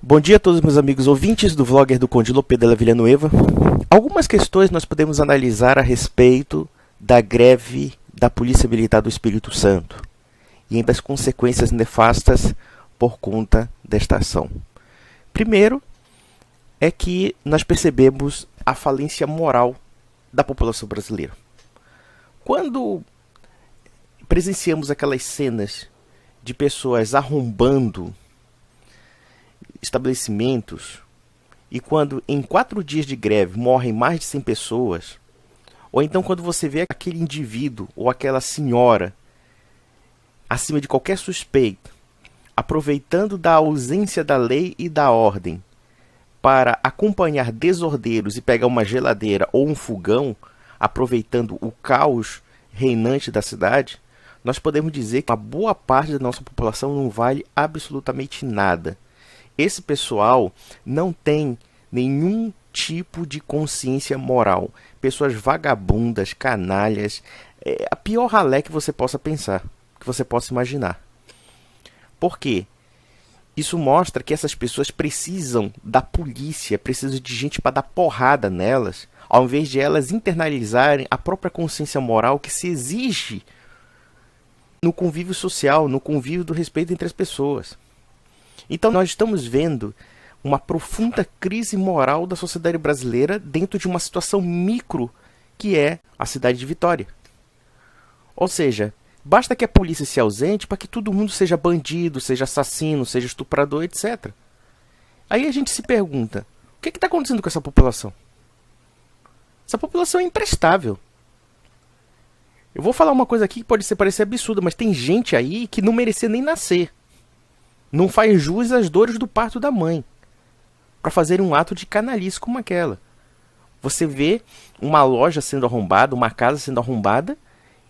Bom dia a todos meus amigos ouvintes do vlogger do Conde Lopé de la Villanueva. Algumas questões nós podemos analisar a respeito da greve da Polícia Militar do Espírito Santo e ainda as consequências nefastas por conta desta ação. Primeiro, é que nós percebemos a falência moral da população brasileira. Quando presenciamos aquelas cenas de pessoas arrombando estabelecimentos, e quando em 4 dias de greve morrem mais de 100 pessoas, ou então quando você vê aquele indivíduo ou aquela senhora acima de qualquer suspeita, aproveitando da ausência da lei e da ordem para acompanhar desordeiros e pegar uma geladeira ou um fogão, aproveitando o caos reinante da cidade, nós podemos dizer que uma boa parte da nossa população não vale absolutamente nada. Esse pessoal não tem nenhum tipo de consciência moral. Pessoas vagabundas, canalhas, a pior ralé que você possa pensar, que você possa imaginar. Por quê? Isso mostra que essas pessoas precisam da polícia, precisam de gente para dar porrada nelas, ao invés de elas internalizarem a própria consciência moral que se exige no convívio social, no convívio do respeito entre as pessoas. Então nós estamos vendo uma profunda crise moral da sociedade brasileira dentro de uma situação micro que é a cidade de Vitória. Ou seja, basta que a polícia se ausente para que todo mundo seja bandido, seja assassino, seja estuprador, etc. Aí a gente se pergunta, o que está acontecendo com essa população? Essa população é imprestável. Eu vou falar uma coisa aqui que pode parecer absurda, mas tem gente aí que não merecia nem nascer. Não faz jus às dores do parto da mãe, para fazer um ato de canalice como aquela. Você vê uma loja sendo arrombada, uma casa sendo arrombada,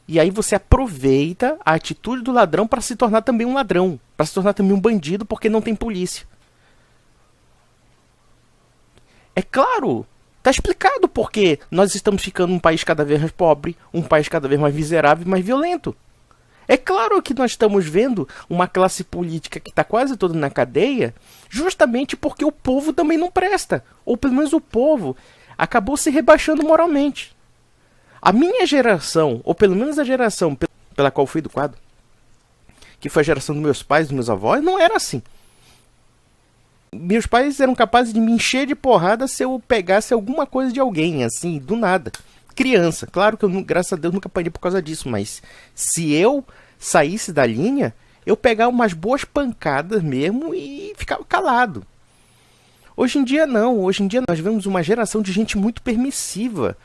e aí você aproveita a atitude do ladrão para se tornar também um ladrão, para se tornar também um bandido, porque não tem polícia. É claro, está explicado porque nós estamos ficando um país cada vez mais pobre, um país cada vez mais miserável e mais violento. É claro que nós estamos vendo uma classe política que está quase toda na cadeia, justamente porque o povo também não presta. Ou pelo menos o povo acabou se rebaixando moralmente. A minha geração, ou pelo menos a geração pela qual fui educado, que foi a geração dos meus pais, dos meus avós, não era assim. Meus pais eram capazes de me encher de porrada se eu pegasse alguma coisa de alguém, assim, do nada. Criança, claro que eu, graças a Deus, nunca apanhei por causa disso, mas se eu saísse da linha, eu pegava umas boas pancadas mesmo e ficava calado. Hoje em dia não, hoje em dia nós vemos uma geração de gente muito permissiva,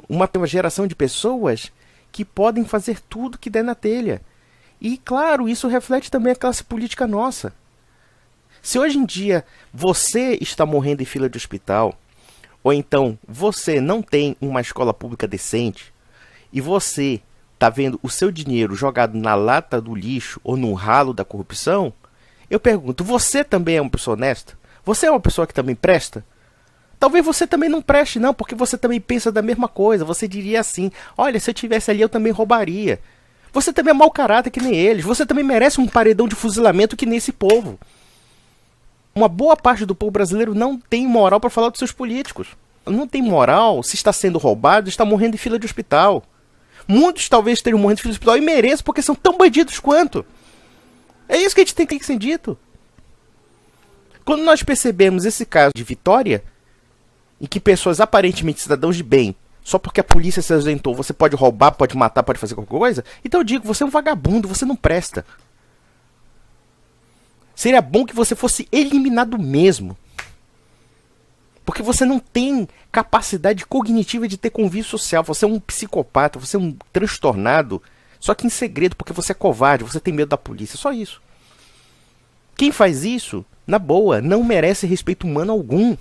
uma geração de pessoas que podem fazer tudo que der na telha. E claro, isso reflete também a classe política nossa. Se hoje em dia você está morrendo em fila de hospital, ou então você não tem uma escola pública decente e você está vendo o seu dinheiro jogado na lata do lixo ou no ralo da corrupção, eu pergunto, você também é uma pessoa honesta? Você é uma pessoa que também presta? Talvez você também não preste não, porque você também pensa da mesma coisa. Você diria assim, olha, se eu estivesse ali eu também roubaria. Você também é mau caráter que nem eles. Você também merece um paredão de fuzilamento que nem esse povo. Uma boa parte do povo brasileiro não tem moral para falar dos seus políticos. Não tem moral, se está sendo roubado, está morrendo em fila de hospital. Muitos talvez estejam morrendo em fila de hospital e mereçam porque são tão bandidos quanto. É isso que a gente tem que ser dito. Quando nós percebemos esse caso de Vitória, em que pessoas aparentemente cidadãos de bem, só porque a polícia se ausentou, você pode roubar, pode matar, pode fazer qualquer coisa, então eu digo, você é um vagabundo, você não presta. Seria bom que você fosse eliminado mesmo. Porque você não tem capacidade cognitiva de ter convívio social. Você é um psicopata, você é um transtornado. Só que em segredo, porque você é covarde, você tem medo da polícia. Só isso. Quem faz isso, na boa, não merece respeito humano algum.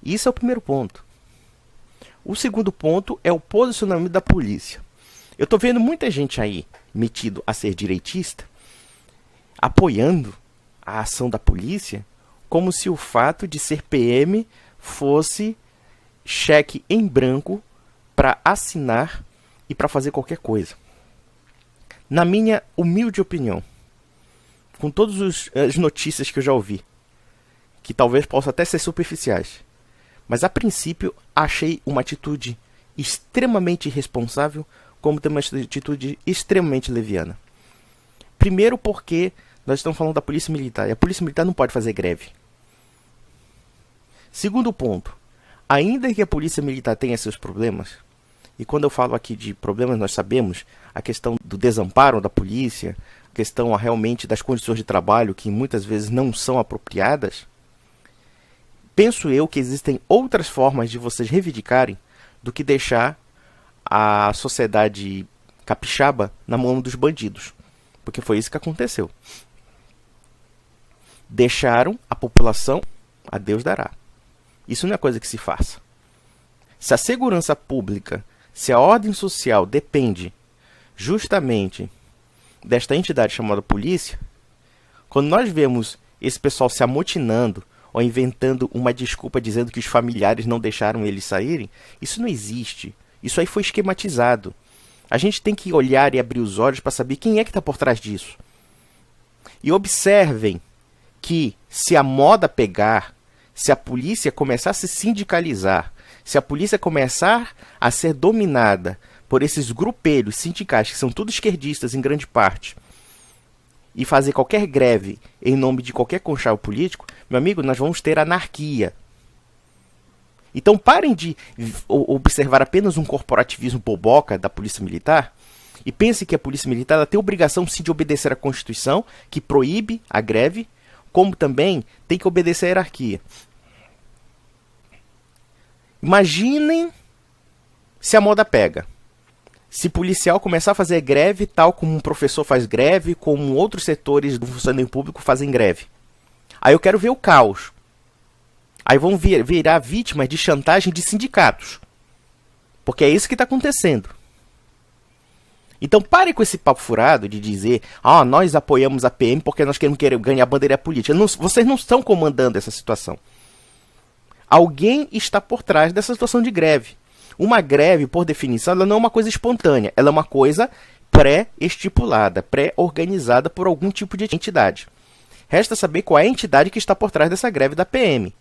Isso é o primeiro ponto. O segundo ponto é o posicionamento da polícia. Eu estou vendo muita gente aí metido a ser direitista, apoiando a ação da polícia, como se o fato de ser PM fosse cheque em branco para assinar e para fazer qualquer coisa. Na minha humilde opinião, com todas as notícias que eu já ouvi, que talvez possam até ser superficiais, mas a princípio achei uma atitude extremamente irresponsável, como também uma atitude extremamente leviana. Primeiro porque nós estamos falando da Polícia Militar, e a Polícia Militar não pode fazer greve. Segundo ponto, ainda que a Polícia Militar tenha seus problemas, e quando eu falo aqui de problemas, nós sabemos a questão do desamparo da polícia, a questão realmente das condições de trabalho, que muitas vezes não são apropriadas, penso eu que existem outras formas de vocês reivindicarem do que deixar a sociedade capixaba na mão dos bandidos. Porque foi isso que aconteceu. Deixaram a população a Deus dará. Isso não é coisa que se faça. Se a segurança pública, se a ordem social depende justamente desta entidade chamada polícia, quando nós vemos esse pessoal se amotinando ou inventando uma desculpa dizendo que os familiares não deixaram eles saírem, isso não existe. Isso aí foi esquematizado. A gente tem que olhar e abrir os olhos para saber quem é que está por trás disso. E observem que se a moda pegar, se a polícia começar a se sindicalizar, se a polícia começar a ser dominada por esses grupelhos sindicais, que são tudo esquerdistas em grande parte, e fazer qualquer greve em nome de qualquer conchavo político, meu amigo, nós vamos ter anarquia. Então parem de observar apenas um corporativismo boboca da Polícia Militar e pensem que a Polícia Militar ela tem obrigação sim de obedecer à Constituição, que proíbe a greve, como também tem que obedecer à hierarquia. Imaginem se a moda pega. Se policial começar a fazer greve, tal como um professor faz greve, como outros setores do funcionamento público fazem greve. Aí eu quero ver o caos. Aí vão virar vítimas de chantagem de sindicatos. Porque é isso que está acontecendo. Então pare com esse papo furado de dizer nós apoiamos a PM porque nós queremos ganhar bandeira política. Vocês não estão comandando essa situação. Alguém está por trás dessa situação de greve. Uma greve, por definição, ela não é uma coisa espontânea. Ela é uma coisa pré-estipulada, pré-organizada por algum tipo de entidade. Resta saber qual é a entidade que está por trás dessa greve da PM.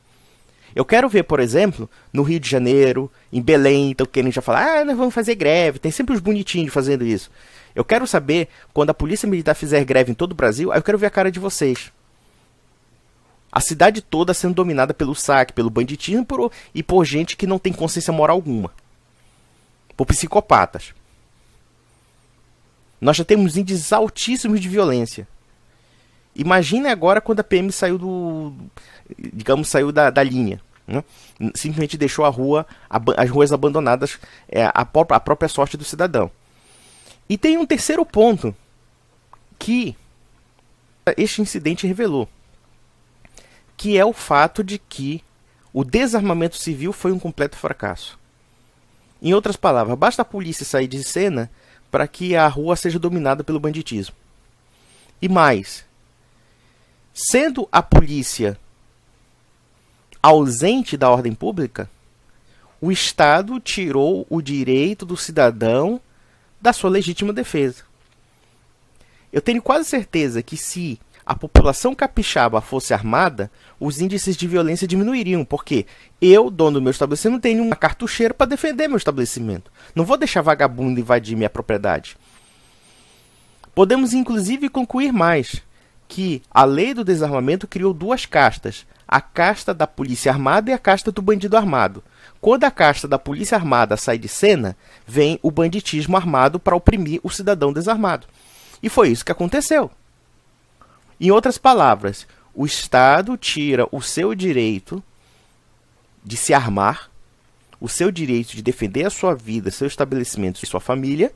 Eu quero ver, por exemplo, no Rio de Janeiro, em Belém, então querem já falar, nós vamos fazer greve, tem sempre os bonitinhos fazendo isso. Eu quero saber, quando a Polícia Militar fizer greve em todo o Brasil, aí eu quero ver a cara de vocês. A cidade toda sendo dominada pelo saque, pelo banditismo e por gente que não tem consciência moral alguma. Por psicopatas. Nós já temos índices altíssimos de violência. Imagine agora quando a PM saiu saiu da linha. Né? Simplesmente deixou as ruas abandonadas à própria sorte do cidadão. E tem um terceiro ponto que este incidente revelou, que é o fato de que o desarmamento civil foi um completo fracasso. Em outras palavras, basta a polícia sair de cena para que a rua seja dominada pelo banditismo. E mais, sendo a polícia ausente da ordem pública, o Estado tirou o direito do cidadão da sua legítima defesa. Eu tenho quase certeza que se a população capixaba fosse armada, os índices de violência diminuiriam, porque eu, dono do meu estabelecimento, tenho uma cartucheira para defender meu estabelecimento. Não vou deixar vagabundo invadir minha propriedade. Podemos, inclusive, concluir mais, que a lei do desarmamento criou duas castas, a casta da polícia armada e a casta do bandido armado. Quando a casta da polícia armada sai de cena, vem o banditismo armado para oprimir o cidadão desarmado. E foi isso que aconteceu. Em outras palavras, o Estado tira o seu direito de se armar, o seu direito de defender a sua vida, seu estabelecimento e sua família.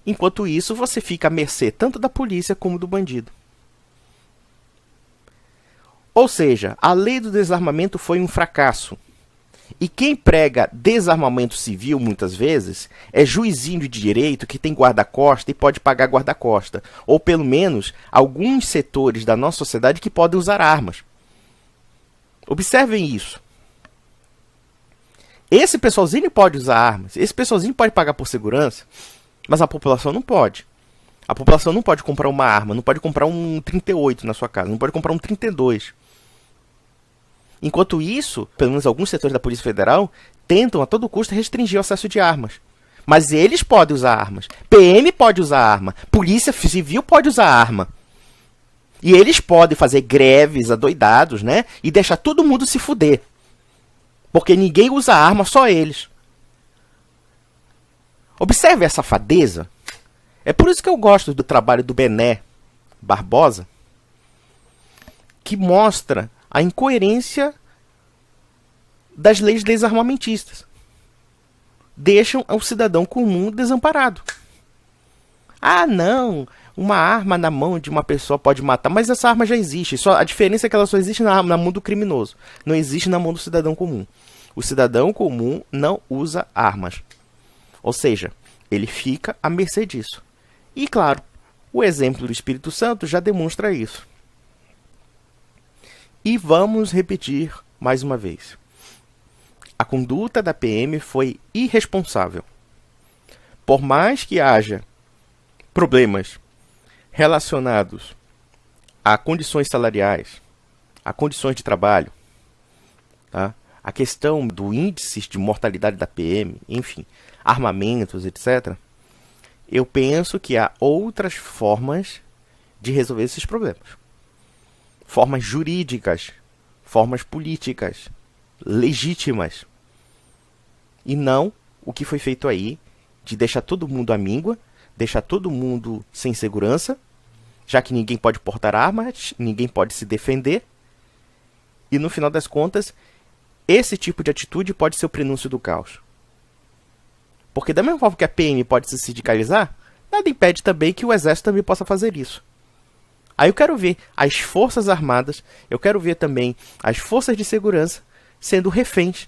Enquanto isso, você fica à mercê tanto da polícia como do bandido. Ou seja, a lei do desarmamento foi um fracasso. E quem prega desarmamento civil, muitas vezes, é juizinho de direito que tem guarda-costa e pode pagar guarda-costa. Ou, pelo menos, alguns setores da nossa sociedade que podem usar armas. Observem isso. Esse pessoalzinho pode usar armas, esse pessoalzinho pode pagar por segurança, mas a população não pode. A população não pode comprar uma arma, não pode comprar um 38 na sua casa, não pode comprar um 32. Enquanto isso, pelo menos alguns setores da Polícia Federal tentam a todo custo restringir o acesso de armas. Mas eles podem usar armas. PM pode usar arma. Polícia Civil pode usar arma. E eles podem fazer greves adoidados, né? E deixar todo mundo se fuder. Porque ninguém usa arma, só eles. Observe a safadeza. É por isso que eu gosto do trabalho do Bené Barbosa, que mostra a incoerência das leis desarmamentistas. Deixam o cidadão comum desamparado. Ah, não, uma arma na mão de uma pessoa pode matar, mas essa arma já existe. Só, a diferença é que ela só existe na mão do criminoso, não existe na mão do cidadão comum. O cidadão comum não usa armas. Ou seja, ele fica à mercê disso. E claro, o exemplo do Espírito Santo já demonstra isso. E vamos repetir mais uma vez. A conduta da PM foi irresponsável. Por mais que haja problemas relacionados a condições salariais, a condições de trabalho, tá? A questão do índice de mortalidade da PM, enfim, armamentos, etc., eu penso que há outras formas de resolver esses problemas. Formas jurídicas, formas políticas, legítimas. E não o que foi feito aí, de deixar todo mundo à míngua, deixar todo mundo sem segurança, já que ninguém pode portar armas, ninguém pode se defender. E no final das contas, esse tipo de atitude pode ser o prenúncio do caos. Porque da mesma forma que a PM pode se sindicalizar, nada impede também que o Exército também possa fazer isso. Aí eu quero ver as Forças Armadas, eu quero ver também as Forças de Segurança sendo reféns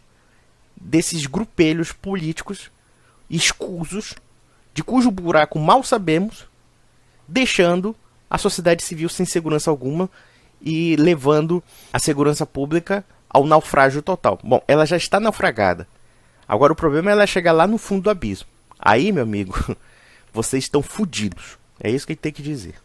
desses grupelhos políticos escusos, de cujo buraco mal sabemos, deixando a sociedade civil sem segurança alguma e levando a segurança pública ao naufrágio total. Bom, ela já está naufragada. Agora o problema é ela chegar lá no fundo do abismo. Aí, meu amigo, vocês estão fodidos. É isso que a gente tem que dizer.